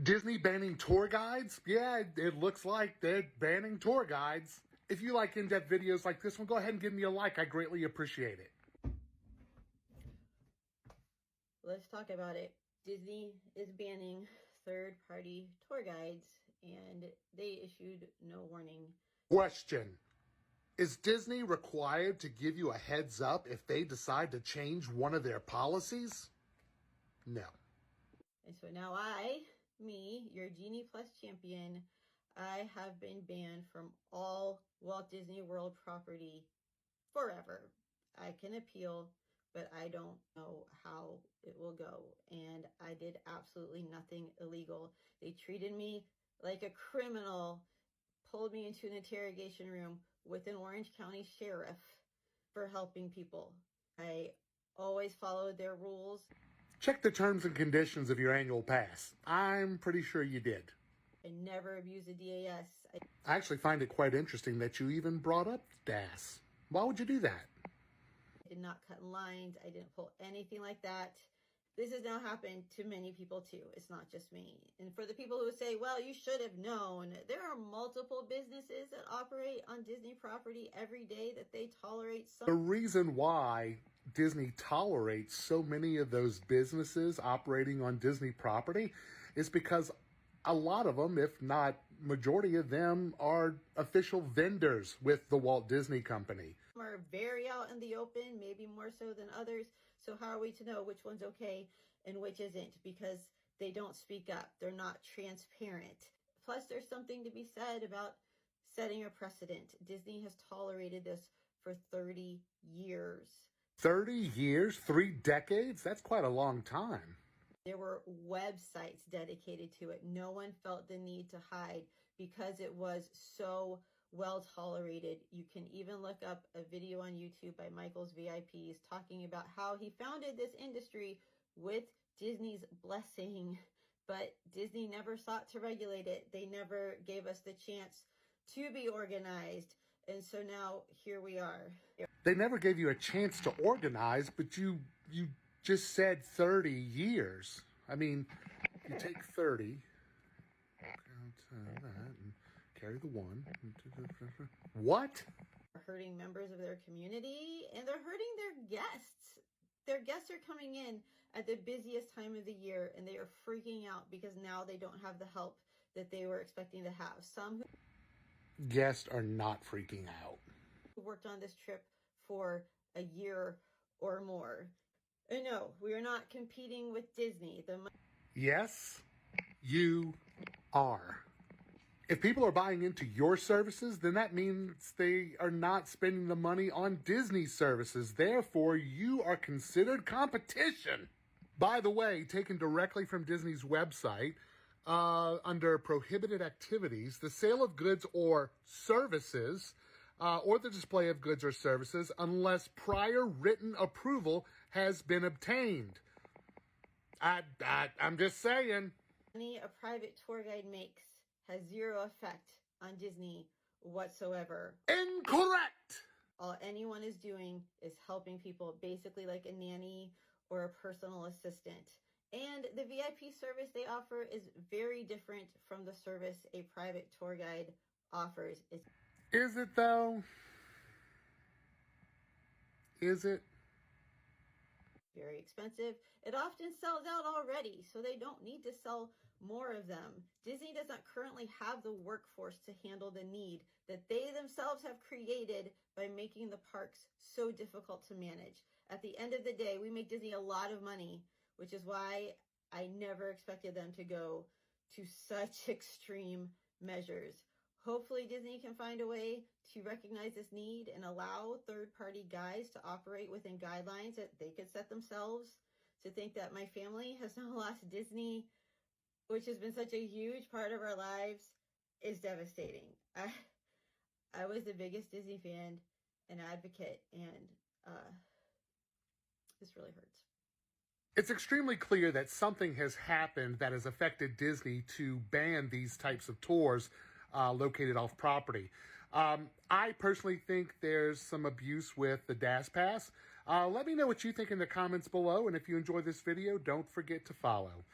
Disney banning tour guides? Yeah, it looks like they're banning tour guides. If you like in-depth videos like this one, go ahead and give me a like. I greatly appreciate it. Let's talk about it. Disney is banning third-party tour guides, and they issued no warning. Question. Is Disney required to give you a heads up if they decide to change one of their policies? No. And so now your Genie Plus champion, I have been banned from all Walt Disney World property forever. I can appeal, but I don't know how it will go. And I did absolutely nothing illegal. They treated me like a criminal, pulled me into an interrogation room with an Orange County sheriff for helping people. I always followed their rules. Check the terms and conditions of your annual pass. I'm pretty sure you did. I never abused the DAS. I actually find it quite interesting that you even brought up DAS. Why would you do that? I did not cut lines. I didn't pull anything like that. This has now happened to many people too. It's not just me. And for the people who say, well, you should have known, there are multiple businesses that operate on Disney property every day that they tolerate. The reason why Disney tolerates so many of those businesses operating on Disney property is because a lot of them, if not majority of them, are official vendors with the Walt Disney Company. Some are very out in the open, maybe more so than others. So how are we to know which one's okay and which isn't? Because they don't speak up. They're not transparent. Plus, there's something to be said about setting a precedent. Disney has tolerated this for 30 years. 30 years? 3 decades? That's quite a long time. There were websites dedicated to it. No one felt the need to hide because it was so well tolerated. You can even look up a video on YouTube by Michael's VIPs talking about how he founded this industry with Disney's blessing, but Disney never sought to regulate it. They never gave us the chance to be organized. And so now here we are. They never gave you a chance to organize, but you just said 30 years. I mean, you take 30, and carry the 1. What? They're hurting members of their community, and they're hurting their guests. Their guests are coming in at the busiest time of the year, and they are freaking out because now they don't have the help that they were expecting to have. Some guests are not freaking out. Who worked on this trip for a year or more. And no, we are not competing with Disney. Yes, you are. If people are buying into your services, then that means they are not spending the money on Disney services. Therefore, you are considered competition. By the way, taken directly from Disney's website, under prohibited activities, the sale of goods or services or the display of goods or services unless prior written approval has been obtained. I'm just saying. Money a private tour guide makes has zero effect on Disney whatsoever. Incorrect! All anyone is doing is helping people, basically like a nanny or a personal assistant. And the VIP service they offer is very different from the service a private tour guide offers. Is it though? Is it? Very expensive. It often sells out already, so they don't need to sell more of them. Disney does not currently have the workforce to handle the need that they themselves have created by making the parks so difficult to manage. At the end of the day, we make Disney a lot of money, which is why I never expected them to go to such extreme measures. Hopefully Disney can find a way to recognize this need and allow third-party guides to operate within guidelines that they could set themselves. To think that my family has now lost Disney, which has been such a huge part of our lives, is devastating. I was the biggest Disney fan and advocate, and this really hurts. It's extremely clear that something has happened that has affected Disney to ban these types of tours located off property. I personally think there's some abuse with the DAS Pass. Let me know what you think in the comments below, and if you enjoyed this video, don't forget to follow.